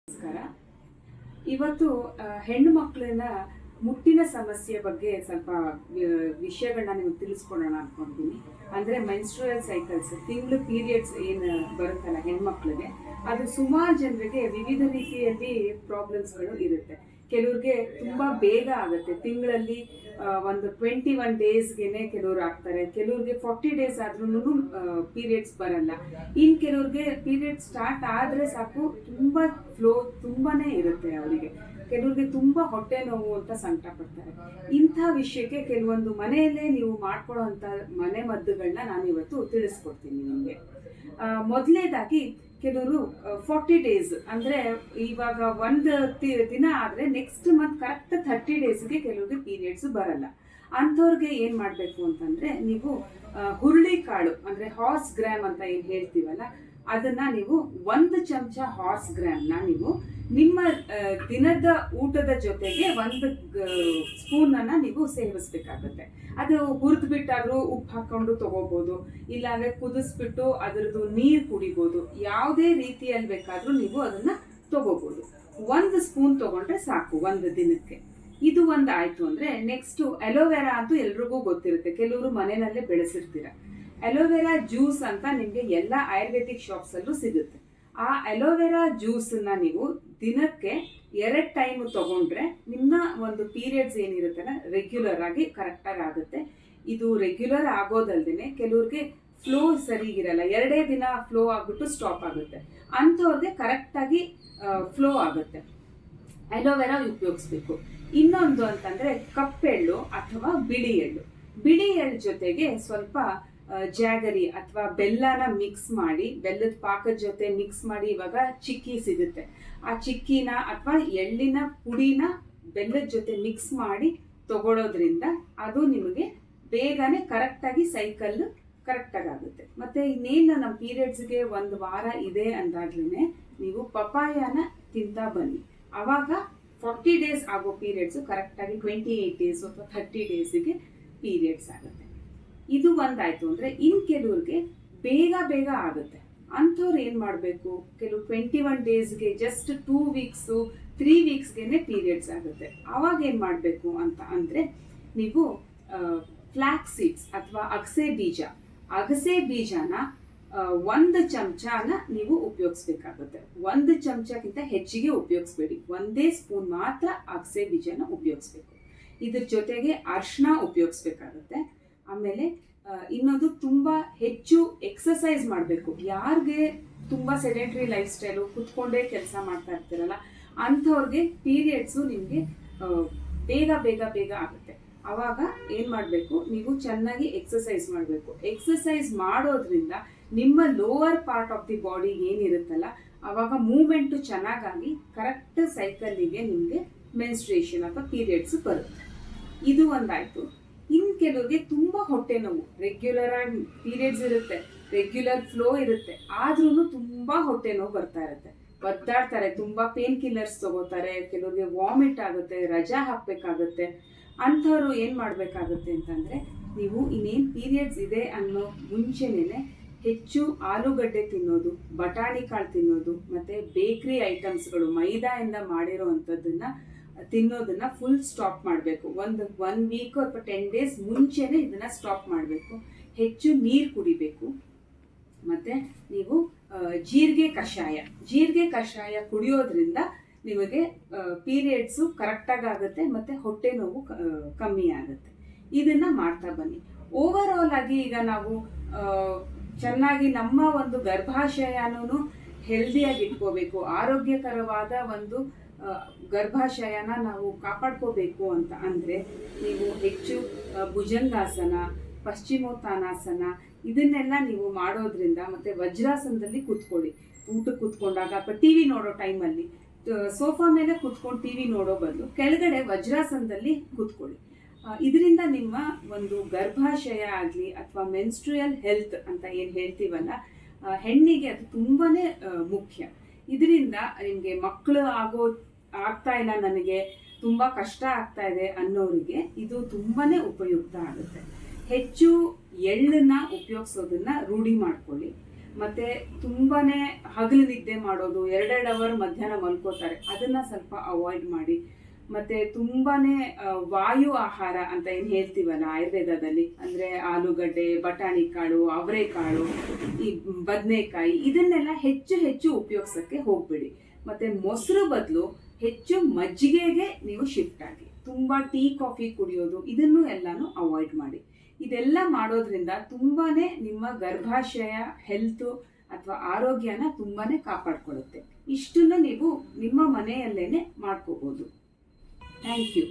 ನಮಸ್ಕಾರ. ಇವತ್ತು ಹೆಣ್ಣು ಮಕ್ಕಳನ್ನ ಮುಟ್ಟಿನ ಸಮಸ್ಯೆ ಬಗ್ಗೆ ಸ್ವಲ್ಪ ವಿಷಯಗಳನ್ನ ನಿಮಗೆ ತಿಳಿಸ್ಕೊಡೋಣ ಅನ್ಕೊಂತೀನಿ. ಅಂದ್ರೆ ಮೆನ್ಸ್ಟ್ರುಯಲ್ ಸೈಕಲ್ಸ್, ತಿಂಗಳು ಪೀರಿಯಡ್ಸ್ ಏನು ಬರುತ್ತಲ್ಲ ಹೆಣ್ಮಕ್ಳಿಗೆ, ಅದು ಸುಮಾರು ಜನರಿಗೆ ವಿವಿಧ ರೀತಿಯಲ್ಲಿ ಪ್ರಾಬ್ಲಮ್ಸ್ಗಳು ಇರುತ್ತೆ. ಕೆಲವ್ರಿಗೆ ತುಂಬಾ ಬೇಗ ಆಗುತ್ತೆ, ತಿಂಗಳಲ್ಲಿ ಒಂದು 21 ಡೇಸ್ಗೆನೆ ಕೆಲವ್ರು ಆಗ್ತಾರೆ. ಕೆಲವ್ರಿಗೆ 40 ಡೇಸ್ ಆದ್ರೂ ಪೀರಿಯಡ್ಸ್ ಬರಲ್ಲ. ಇನ್ ಕೆಲವ್ರಿಗೆ ಪೀರಿಯಡ್ ಸ್ಟಾರ್ಟ್ ಆದ್ರೆ ಸಾಕು ತುಂಬಾ ಫ್ಲೋ ತುಂಬಾನೇ ಇರುತ್ತೆ ಅವರಿಗೆ. ಕೆಲವ್ರಿಗೆ ತುಂಬಾ ಹೊಟ್ಟೆ ನೋವು ಅಂತ ಸಂಕಟ ಪಡ್ತಾರೆ. ಇಂಥ ವಿಷಯಕ್ಕೆ ಕೆಲವೊಂದು ಮನೆಯಲ್ಲೇ ನೀವು ಮಾಡ್ಕೊಳ್ಳೋಂಥ ಮನೆ ಮದ್ದುಗಳನ್ನ ನಾನು ಇವತ್ತು ತಿಳಿಸ್ಕೊಡ್ತೀನಿ ನಿಮಗೆ. ಮೊದಲನೇದಾಗಿ ಕೆಲವರು 40 ಡೇಸ್ ಅಂದ್ರೆ ಇವಾಗ ಒಂದು ದಿನ ಆದ್ರೆ ನೆಕ್ಸ್ಟ್ ಮಂತ್ ಕರೆಕ್ಟ್ 30 ಡೇಸ್ಗೆ ಕೆಲವ್ರಿಗೆ ಪೀರಿಯಡ್ಸ್ ಬರಲ್ಲ. ಅಂಥವ್ರಿಗೆ ಏನ್ ಮಾಡ್ಬೇಕು ಅಂತಂದ್ರೆ, ನೀವು ಹುರುಳಿ ಕಾಳು ಅಂದ್ರೆ ಹಾರ್ಸ್ ಗ್ರಾಮ್ ಅಂತ ಏನ್ ಹೇಳ್ತೀವಲ್ಲ, ಅದನ್ನ ನೀವು 1 ಚಮಚ ಹಾರ್ಸ್ ಗ್ರಾಮ್ನ ನೀವು ನಿಮ್ಮ ದಿನದ ಊಟದ ಜೊತೆಗೆ 1 ಸ್ಪೂನ್ ಅನ್ನ ನೀವು ಸೇವಿಸ್ಬೇಕಾಗತ್ತೆ. ಅದು ಹುರಿದು ಬಿಟ್ಟಾದ್ರೂ ಉಪ್ಪು ಹಾಕೊಂಡು ತಗೋಬಹುದು, ಇಲ್ಲಾಂದ್ರೆ ಕುದಿಸ್ಬಿಟ್ಟು ಅದರದ್ದು ನೀರು ಕುಡಿಬಹುದು. ಯಾವುದೇ ರೀತಿಯಲ್ಲಿ ಬೇಕಾದ್ರೂ ನೀವು ಅದನ್ನ ತಗೋಬಹುದು. 1 ಸ್ಪೂನ್ ತಗೊಂಡ್ರೆ ಸಾಕು ಒಂದು ದಿನಕ್ಕೆ. ಇದು ಒಂದು ಆಯ್ತು ಅಂದ್ರೆ, ನೆಕ್ಸ್ಟ್ ಅಲೋವೆರಾ ಅಂತೂ ಎಲ್ರಿಗೂ ಗೊತ್ತಿರುತ್ತೆ, ಕೆಲವರು ಮನೆಯಲ್ಲೇ ಬೆಳೆಸಿರ್ತೀರ. ಅಲೋವೆರಾ ಜ್ಯೂಸ್ ಅಂತ ನಿಮ್ಗೆ ಎಲ್ಲ ಆಯುರ್ವೇದಿಕ್ ಶಾಪ್ಸ್ ಅಲ್ಲೂ ಸಿಗುತ್ತೆ. ಆ ಅಲೋವೆರಾ ಜ್ಯೂಸ್ ನ ನೀವು ದಿನಕ್ಕೆ 2 ಟೈಮ್ ತಗೊಂಡ್ರೆ ನಿಮ್ಮ ಒಂದು ಪೀರಿಯಡ್ಸ್ ಏನಿರುತ್ತಲ್ಲ ರೆಗ್ಯುಲರ್ ಆಗಿ ಕರೆಕ್ಟ್ ಆಗಿ ಆಗುತ್ತೆ. ಇದು ರೆಗ್ಯುಲರ್ ಆಗೋದಲ್ದೇನೆ ಕೆಲವ್ರಿಗೆ ಫ್ಲೋ ಸರಿಗಿರಲ್ಲ, 2 ದಿನ ಫ್ಲೋ ಆಗ್ಬಿಟ್ಟು ಸ್ಟಾಪ್ ಆಗುತ್ತೆ. ಅಂಥವ್ರಿಗೆ ಕರೆಕ್ಟ್ ಆಗಿ ಫ್ಲೋ ಆಗುತ್ತೆ. ಅಲೋವೆರಾ ಉಪಯೋಗಿಸ್ಬೇಕು. ಇನ್ನೊಂದು ಅಂತಂದ್ರೆ ಕಪ್ಪೆಳ್ಳು ಅಥವಾ ಬಿಳಿ ಎಳ್ಳು. ಬಿಳಿ ಎಳ್ಳು ಜೊತೆಗೆ ಸ್ವಲ್ಪ ಜಾಗರಿ ಅಥವಾ ಬೆಲ್ಲನ ಮಿಕ್ಸ್ ಮಾಡಿ, ಬೆಲ್ಲದ ಪಾಕದ ಜೊತೆ ಮಿಕ್ಸ್ ಮಾಡಿ, ಇವಾಗ ಚಿಕ್ಕಿ ಸಿಗುತ್ತೆ, ಆ ಚಿಕ್ಕಿನ ಅಥವಾ ಎಳ್ಳಿನ ಪುಡಿನ ಬೆಲ್ಲದ ಜೊತೆ ಮಿಕ್ಸ್ ಮಾಡಿ ತಗೊಳ್ಳೋದ್ರಿಂದ ಅದು ನಿಮಗೆ ಬೇಗನೆ ಕರೆಕ್ಟಾಗಿ ಸೈಕಲ್ ಕರೆಕ್ಟಾಗಿ ಆಗುತ್ತೆ. ಮತ್ತೆ ಇನ್ನೇನು ನಮ್ಮ ಪೀರಿಯಡ್ಸ್ಗೆ 1 ವಾರ ಇದೆ ಅಂದಾಗ್ಲೇ ನೀವು ಪಪಾಯನ ತಿಂತಾ ಬನ್ನಿ. ಅವಾಗ 40 ಡೇಸ್ ಆಗೋ ಪೀರಿಯಡ್ಸ್ ಕರೆಕ್ಟಾಗಿ 28 ಡೇಸ್ ಅಥವಾ 30 ಡೇಸಿಗೆ ಪೀರಿಯಡ್ಸ್ ಆಗುತ್ತೆ. ಇದು ಒಂದಾಯ್ತು ಅಂದ್ರೆ, ಇನ್ ಕೆಲವ್ರಿಗೆ ಬೇಗ ಆಗುತ್ತೆ. ಅಂಥವ್ರು ಏನ್ ಮಾಡ್ಬೇಕು, ಕೆಲವು 21 ಡೇಸ್ಗೆ ಜಸ್ಟ್ 2 ವೀಕ್ಸ್ 3 ವೀಕ್ಸ್ಗೆನೆ ಪೀರಿಯಡ್ಸ್ ಆಗುತ್ತೆ. ಅವಾಗ ಏನ್ ಮಾಡ್ಬೇಕು ಅಂತ ಅಂದ್ರೆ, ನೀವು ಫ್ಲಾಕ್ಸ್ ಸೀಡ್ಸ್ ಅಥವಾ ಅಗಸೆ ಬೀಜನ 1 ಚಮಚನ ನೀವು ಉಪಯೋಗಿಸ್ಬೇಕಾಗುತ್ತೆ. 1 ಚಮಚಕ್ಕಿಂತ ಹೆಚ್ಚಿಗೆ ಉಪಯೋಗಿಸ್ಬೇಡಿ, 1 ಸ್ಪೂನ್ ಮಾತ್ರ ಅಗಸೆ ಬೀಜನ ಉಪಯೋಗಿಸ್ಬೇಕು. ಇದ್ರ ಜೊತೆಗೆ ಅರ್ಶಿನ ಉಪಯೋಗಿಸ್ಬೇಕಾಗುತ್ತೆ. ಆಮೇಲೆ ಇನ್ನೊಂದು ತುಂಬಾ ಹೆಚ್ಚು ಎಕ್ಸಸೈಸ್ ಮಾಡಬೇಕು. ಯಾರಿಗೆ ತುಂಬಾ ಸೆಡೆಂಟರಿ ಲೈಫ್ ಸ್ಟೈಲು, ಕುತ್ಕೊಂಡೇ ಕೆಲಸ ಮಾಡ್ತಾ ಇರ್ತೀರಲ್ಲ, ಅಂಥವ್ರಿಗೆ ಪೀರಿಯಡ್ಸು ನಿಮಗೆ ಬೇಗ ಆಗುತ್ತೆ. ಅವಾಗ ಏನ್ ಮಾಡಬೇಕು, ನೀವು ಚೆನ್ನಾಗಿ ಎಕ್ಸಸೈಸ್ ಮಾಡಬೇಕು. ಎಕ್ಸಸೈಸ್ ಮಾಡೋದ್ರಿಂದ ನಿಮ್ಮ lower part of the body ಏನಿರುತ್ತಲ್ಲ, ಅವಾಗ ಮೂವ್ಮೆಂಟು ಚೆನ್ನಾಗಾಗಿ ಕರೆಕ್ಟ್ ಸೈಕಲ್ಲಿಗೆ ನಿಮಗೆ ಮೆನ್ಸ್ಟ್ರೇಷನ್ ಅಥವಾ ಪೀರಿಯಡ್ಸ್ ಬರುತ್ತೆ. ಇದು ಒಂದಾಯ್ತು. ಇನ್ ಕೆಲವ್ರಿಗೆ ತುಂಬಾ ಹೊಟ್ಟೆ ನೋವು, ರೆಗ್ಯುಲರ್ ಆಗಿ ಪೀರಿಯಡ್ಸ್ ಇರುತ್ತೆ, ರೆಗ್ಯುಲರ್ ಫ್ಲೋ ಇರುತ್ತೆ, ಆದ್ರೂ ತುಂಬಾ ಹೊಟ್ಟೆ ನೋವು ಬರ್ತಾ ಇರುತ್ತೆ, ಒದ್ದಾಡ್ತಾರೆ, ತುಂಬಾ ಪೇನ್ ಕಿಲ್ಲರ್ಸ್ ತಗೋತಾರೆ, ಕೆಲವ್ರಿಗೆ ವಾಮಿಟ್ ಆಗುತ್ತೆ, ರಜಾ ಹಾಕ್ಬೇಕಾಗುತ್ತೆ. ಅಂಥವ್ರು ಏನ್ ಮಾಡ್ಬೇಕಾಗುತ್ತೆ ಅಂತಂದ್ರೆ, ನೀವು ಇನ್ನೇನ್ ಪೀರಿಯಡ್ಸ್ ಇದೆ ಅನ್ನೋ ಮುಂಚೆನೇನೆ ಹೆಚ್ಚು ಆಲೂಗಡ್ಡೆ ತಿನ್ನೋದು, ಬಟಾಣಿ ಕಾಳು ತಿನ್ನೋದು, ಮತ್ತೆ ಬೇಕರಿ ಐಟಮ್ಸ್ಗಳು ಮೈದಾಯಿಂದ ಮಾಡಿರೋ ಅಂಥದ್ದನ್ನ ತಿನ್ನೋದನ್ನ ಫುಲ್ ಸ್ಟಾಪ್ ಮಾಡಬೇಕು. 1 ವೀಕ್ ಅಥವಾ 10 ಡೇಸ್ ಮುಂಚೆನೆ ಇದನ್ನ ಸ್ಟಾಪ್ ಮಾಡಬೇಕು. ಹೆಚ್ಚು ನೀರು ಕುಡಿಬೇಕು. ಮತ್ತೆ ನೀವು ಜೀರಿಗೆ ಕಷಾಯ ಕುಡಿಯೋದ್ರಿಂದ ನಿಮಗೆ ಪೀರಿಯಡ್ಸು ಕರೆಕ್ಟಾಗಿ ಆಗುತ್ತೆ, ಮತ್ತೆ ಹೊಟ್ಟೆ ನೋವು ಕಮ್ಮಿ ಆಗುತ್ತೆ. ಇದನ್ನ ಮಾಡ್ತಾ ಬನ್ನಿ. ಓವರ್ ಆಲ್ ಆಗಿ ಈಗ ನಾವು ಚೆನ್ನಾಗಿ ನಮ್ಮ ಒಂದು ಗರ್ಭಾಶಯನೂ ಹೆಲ್ದಿಯಾಗಿ ಇಟ್ಕೋಬೇಕು, ಆರೋಗ್ಯಕರವಾದ ಒಂದು ಗರ್ಭಾಶಯನ ನಾವು ಕಾಪಾಡ್ಕೋಬೇಕು ಅಂತ ಅಂದ್ರೆ, ನೀವು ಹೆಚ್ಚು ಭುಜಂಗಾಸನ, ಪಶ್ಚಿಮೋತ್ತಾನಾಸನ ಇದನ್ನೆಲ್ಲ ನೀವು ಮಾಡೋದ್ರಿಂದ, ಮತ್ತೆ ವಜ್ರಾಸನದಲ್ಲಿ ಕೂತ್ಕೊಳ್ಳಿ. ಊಟಕ್ಕೆ ಕೂತ್ಕೊಂಡಾಗ ಅಥವಾ ಟಿವಿ ನೋಡೋ ಟೈಮಲ್ಲಿ ಸೋಫಾ ಮೇಲೆ ಕೂತ್ಕೊಂಡು ಟಿವಿ ನೋಡೋ ಬದಲು ಕೆಳಗಡೆ ವಜ್ರಾಸನದಲ್ಲಿ ಕೂತ್ಕೊಳ್ಳಿ. ಇದರಿಂದ ನಿಮ್ಮ ಒಂದು ಗರ್ಭಾಶಯ ಆಗಲಿ ಅಥವಾ ಮೆನ್ಸ್ಟ್ರುಯಲ್ ಹೆಲ್ತ್ ಅಂತ ಏನು ಹೇಳ್ತೀವಲ್ಲ, ಹೆಣ್ಣಿಗೆ ಅದು ತುಂಬಾನೇ ಮುಖ್ಯ. ಇದರಿಂದ ನಿಮಗೆ ಮಕ್ಕಳು ಆಗ್ತಾ ಇಲ್ಲ, ನನಗೆ ತುಂಬಾ ಕಷ್ಟ ಆಗ್ತಾ ಇದೆ ಅನ್ನೋರಿಗೆ ಇದು ತುಂಬಾನೇ ಉಪಯುಕ್ತ ಆಗುತ್ತೆ. ಹೆಚ್ಚು ಎಳ್ಳನ್ನ ಉಪಯೋಗಿಸೋದನ್ನ ರೂಢಿ ಮಾಡ್ಕೊಳ್ಳಿ. ಮತ್ತೆ ತುಂಬಾನೇ ಹಗಲು ನಿದ್ದೆ ಮಾಡೋದು, 2 ಅವರ್ ಮಧ್ಯಾಹ್ನ ಮಲ್ಕೋತಾರೆ, ಅದನ್ನ ಸ್ವಲ್ಪ ಅವಾಯ್ಡ್ ಮಾಡಿ. ಮತ್ತೆ ತುಂಬಾನೇ ವಾಯು ಆಹಾರ ಅಂತ ಏನು ಹೇಳ್ತೀವಲ್ಲ ಆಯುರ್ವೇದದಲ್ಲಿ, ಅಂದ್ರೆ ಆಲೂಗಡ್ಡೆ, ಬಟಾಣಿ ಕಾಳು, ಅವರೆಕಾಳು, ಈ ಬದನೆಕಾಯಿ, ಇದನ್ನೆಲ್ಲ ಹೆಚ್ಚು ಹೆಚ್ಚು ಉಪಯೋಗಿಸಕ್ಕೆ ಹೋಗ್ಬೇಡಿ. ಮತ್ತೆ ಮೊಸರು ಬದಲು ಹೆಚ್ಚು ಮಜ್ಜಿಗೆಗೆ ನೀವು ಶಿಫ್ಟ್ ಆಗಿ. ತುಂಬಾ ಟೀ ಕಾಫಿ ಕುಡಿಯೋದು, ಇದನ್ನು ಎಲ್ಲಾನು ಅವಾಯ್ಡ್ ಮಾಡಿ. ಇದೆಲ್ಲ ಮಾಡೋದ್ರಿಂದ ತುಂಬಾನೇ ನಿಮ್ಮ ಗರ್ಭಾಶಯ ಹೆಲ್ತ್ ಅಥವಾ ಆರೋಗ್ಯನ ತುಂಬಾನೇ ಕಾಪಾಡ್ಕೊಳ್ಳುತ್ತೆ. ಇಷ್ಟನ್ನು ನೀವು ನಿಮ್ಮ ಮನೆಯಲ್ಲೇನೆ ಮಾಡ್ಕೋಬಹುದು. Thank you.